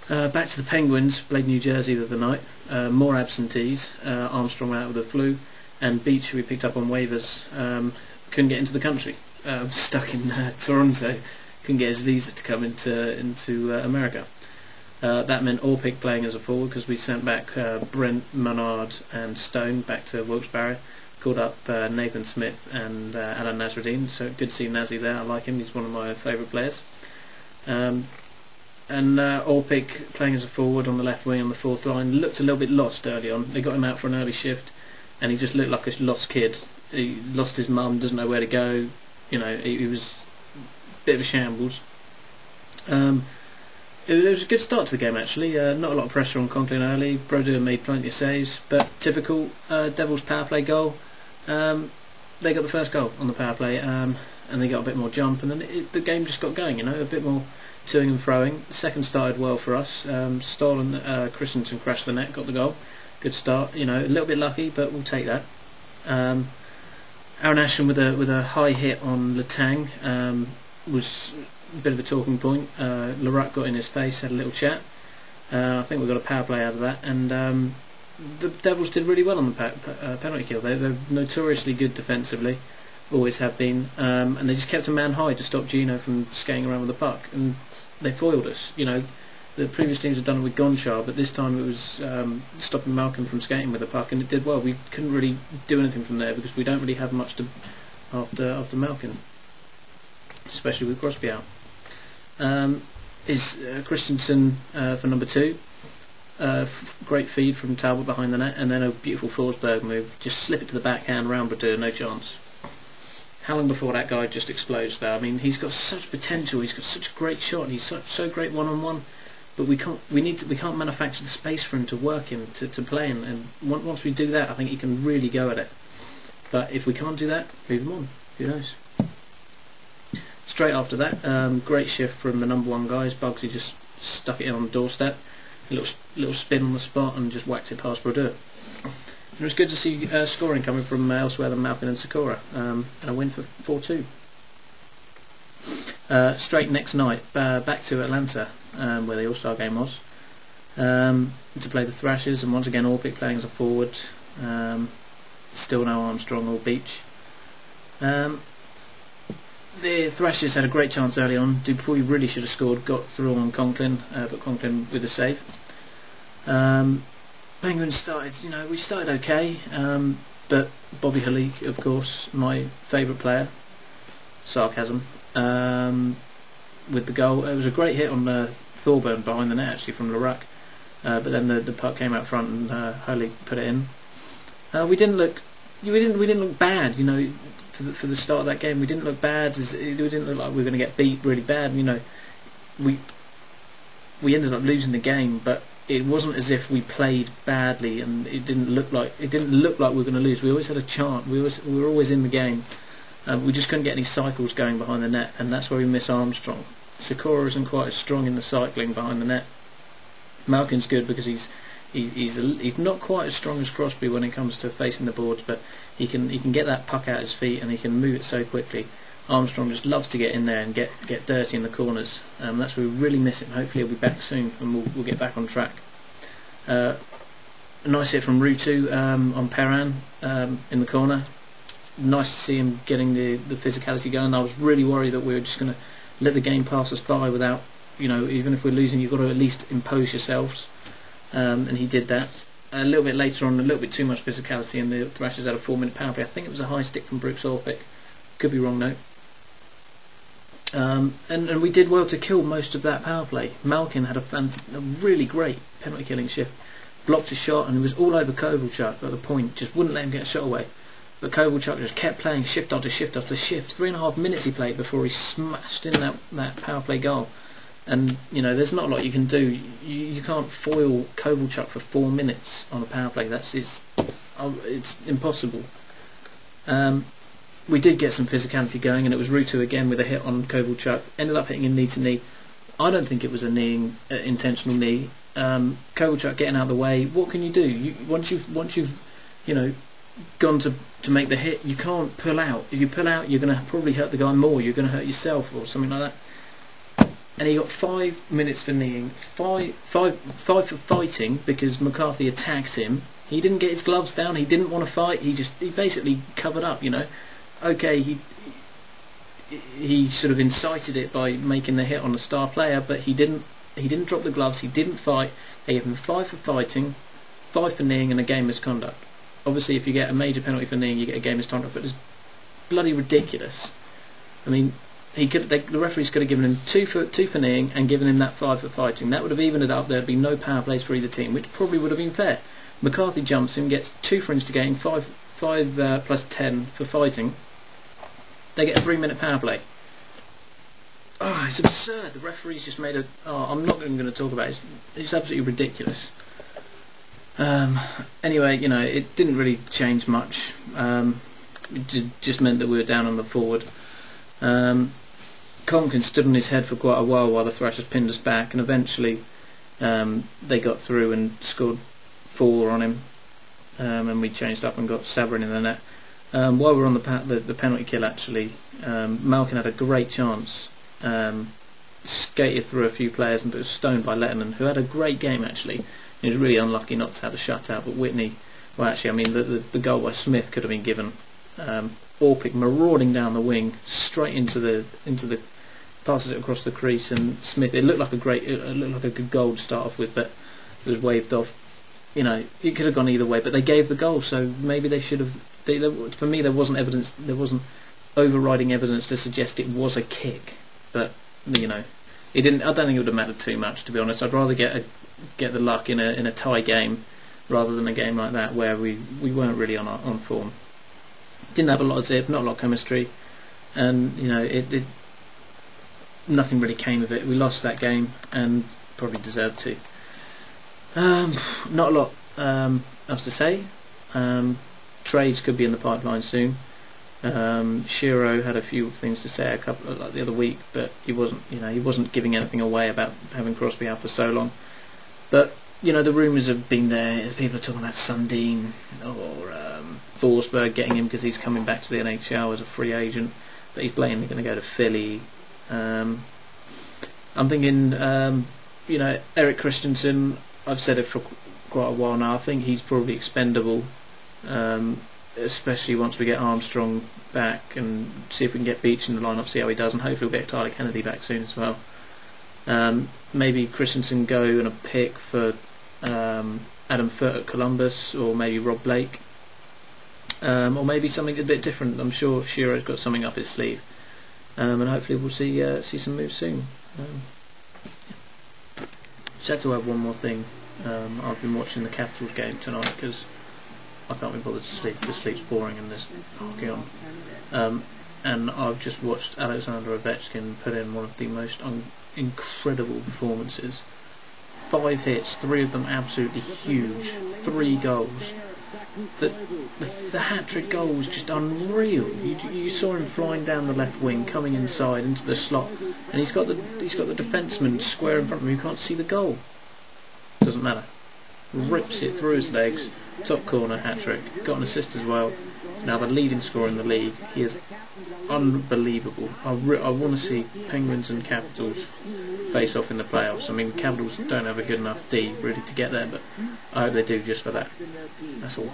Back to the Penguins, played New Jersey the other night. More absentees, Armstrong out with the flu, and Beach, who we picked up on waivers, couldn't get into the country. Stuck in Toronto, couldn't get his visa to come into America. That meant Orpik playing as a forward because we sent back Brent, Menard and Stone back to Wilkes-Barre. Called up Nathan Smith and Alan Nasruddin, so good to see Nazi there. I like him, he's one of my favourite players. And Orpik playing as a forward on the left wing on the fourth line looked a little bit lost early on. They got him out for an early shift and he just looked like a lost kid. He lost his mum, doesn't know where to go, you know, he was a bit of a shambles. It was a good start to the game actually, not a lot of pressure on Conklin early. Brodeur made plenty of saves, but typical Devils power play goal. They got the first goal on the power play, and they got a bit more jump, and then the game just got going, you know, a bit more toing and froing. The second started well for us. Stoll and Christensen crashed the net, got the goal. Good start, you know, a little bit lucky, but we'll take that. Aaron Ashton with a high hit on Letang was a bit of a talking point. Laruck got in his face, had a little chat. I think we got a power play out of that, and the Devils did really well on the penalty kill. They're notoriously good defensively, always have been, and they just kept a man high to stop Gino from skating around with the puck, and they foiled us. You know, the previous teams had done it with Gonchar, but this time it was stopping Malkin from skating with the puck, and it did well. We couldn't really do anything from there because we don't really have much to after Malkin, especially with Crosby out. Is Christensen for number 2. Great feed from Talbot behind the net, and then a beautiful Forsberg move. Just slip it to the backhand round Brodeur, no chance. How long before that guy just explodes though? I mean, he's got such potential, he's got such a great shot, he's so great one-on-one, but we can't manufacture the space for him to work in, to play in, and once we do that I think he can really go at it. But if we can't do that, move him on, who knows. Straight after that, great shift from the number 1 guys. Bugsy just stuck it in on the doorstep, a little spin on the spot, and just whacked it past Brodeur. It was good to see scoring coming from elsewhere than Malkin and Sikora, and a win for 4-2. Straight next night, back to Atlanta, where the All-Star game was, to play the Thrashers, and once again Orpik playing as a forward. Still no Armstrong or Beach. The Thrashers had a great chance early on. Dupuis really should have scored, got through on Conklin, but Conklin with a save. Penguins started, you know, we started okay, but Bobby Halik, of course, my favourite player, sarcasm, with the goal. It was a great hit on Thorburn behind the net actually from Laruck, but then the puck came out front and Halik put it in. We didn't look bad, you know. For the start of that game, we didn't look bad. We didn't look like we were going to get beat really bad. You know, we ended up losing the game, but it wasn't as if we played badly, and it didn't look like we were going to lose. We always had a chance. We were always in the game. We just couldn't get any cycles going behind the net, and that's where we miss Armstrong. Sikora isn't quite as strong in the cycling behind the net. Malkin's good because he's not quite as strong as Crosby when it comes to facing the boards, but he can get that puck out his feet and he can move it so quickly. Armstrong just loves to get in there and get dirty in the corners. That's where we really miss him. Hopefully he'll be back soon and we'll get back on track. A nice hit from Rutu on Perrin in the corner. Nice to see him getting the physicality going. I was really worried that we were just going to let the game pass us by without, you know, even if we're losing, you've got to at least impose yourselves. And he did that. A little bit later on, a little bit too much physicality, and the Thrashers had a 4-minute power play. I think it was a high stick from Brooks Orpik. Could be wrong though. And we did well to kill most of that power play. Malkin had a really great penalty killing shift. Blocked a shot and it was all over Kovalchuk at the point. Just wouldn't let him get a shot away. But Kovalchuk just kept playing shift after shift after shift. 3.5 minutes he played before he smashed in that power play goal. And you know, there's not a lot you can do. You can't foil Kovalchuk for 4 minutes on a power play. It's impossible. We did get some physicality going, and it was Rutu again with a hit on Kovalchuk. Ended up hitting him knee to knee. I don't think it was an intentional knee. Kovalchuk getting out of the way. What can you do? Once you've you know gone to make the hit, you can't pull out. If you pull out, you're going to probably hurt the guy more. You're going to hurt yourself or something like that. and he got 5 minutes for kneeing, five for fighting because McCarthy attacked him. He didn't get his gloves down. He didn't want to fight. He basically covered up. You know, okay, he sort of incited it by making the hit on the star player, but he didn't drop the gloves. He didn't fight. They gave him 5 for fighting, 5 for kneeing, and a game misconduct. Obviously, if you get a major penalty for kneeing, you get a game misconduct, but it's bloody ridiculous. I mean, the referees could have given him 2 for kneeing and given him that 5 for fighting. That would have evened it up. There'd be no power plays for either team, which probably would have been fair. McCarthy jumps him, gets 2 for instigating, 5 plus 10 for fighting. They get a 3-minute power play. Oh, it's absurd. The referees just made a... Oh, I'm not even going to talk about it. It's absolutely ridiculous. Anyway, you know, it didn't really change much. It just meant that we were down on the forward. Conklin stood on his head for quite a while the Thrashers pinned us back, and eventually they got through and scored 4 on him, and we changed up and got Sabrin in the net. While we were on the penalty kill, actually, Malkin had a great chance, skated through a few players and was stoned by Lettinen, who had a great game actually. He was really unlucky not to have a shutout, but Whitney, well actually, I mean the goal by Smith could have been given. Orpik marauding down the wing, straight into the passes it across the crease, and Smith. It looked like a good goal to start off with, but it was waved off. You know, it could have gone either way, but they gave the goal, so maybe they should have. For me, there wasn't evidence. There wasn't overriding evidence to suggest it was a kick, but you know, it didn't. I don't think it would have mattered too much, to be honest. I'd rather get the luck in a tie game rather than a game like that where we weren't really on form. Didn't have a lot of zip, not a lot of chemistry, and you know, it nothing really came of it. We lost that game and probably deserved to. Not a lot else to say. Trades could be in the pipeline soon. Shiro had a few things to say like the other week, but he wasn't giving anything away about having Crosby out for so long. But you know, the rumours have been there. As people are talking about Sundin or Forsberg getting him because he's coming back to the NHL as a free agent, but he's blatantly going to go to Philly. I'm thinking, you know, Erik Christensen. I've said it for quite a while now. I think he's probably expendable, especially once we get Armstrong back and see if we can get Beach in the lineup, see how he does, and hopefully we'll get Tyler Kennedy back soon as well. Maybe Christensen go and a pick for Adam Foote at Columbus, or maybe Rob Blake, or maybe something a bit different. I'm sure Shiro's got something up his sleeve, and hopefully we'll see some moves soon. Just had to add one more thing. I've been watching the Capitals game tonight because I can't be bothered to sleep. The sleep's boring and there's hockey on. And I've just watched Alexander Ovechkin put in one of the most incredible performances. 5 hits, 3 of them absolutely huge, 3 goals. The hat-trick goal was just unreal. You saw him flying down the left wing, coming inside into the slot, and he's got the defenseman square in front of him. You can't see the goal. Doesn't matter. Rips it through his legs, top corner, hat-trick. Got an assist as well. Now the leading scorer in the league. He is unbelievable. I want to see Penguins and Capitals face off in the playoffs. I mean, Capitals don't have a good enough D really to get there, but I hope they do just for that. That's all.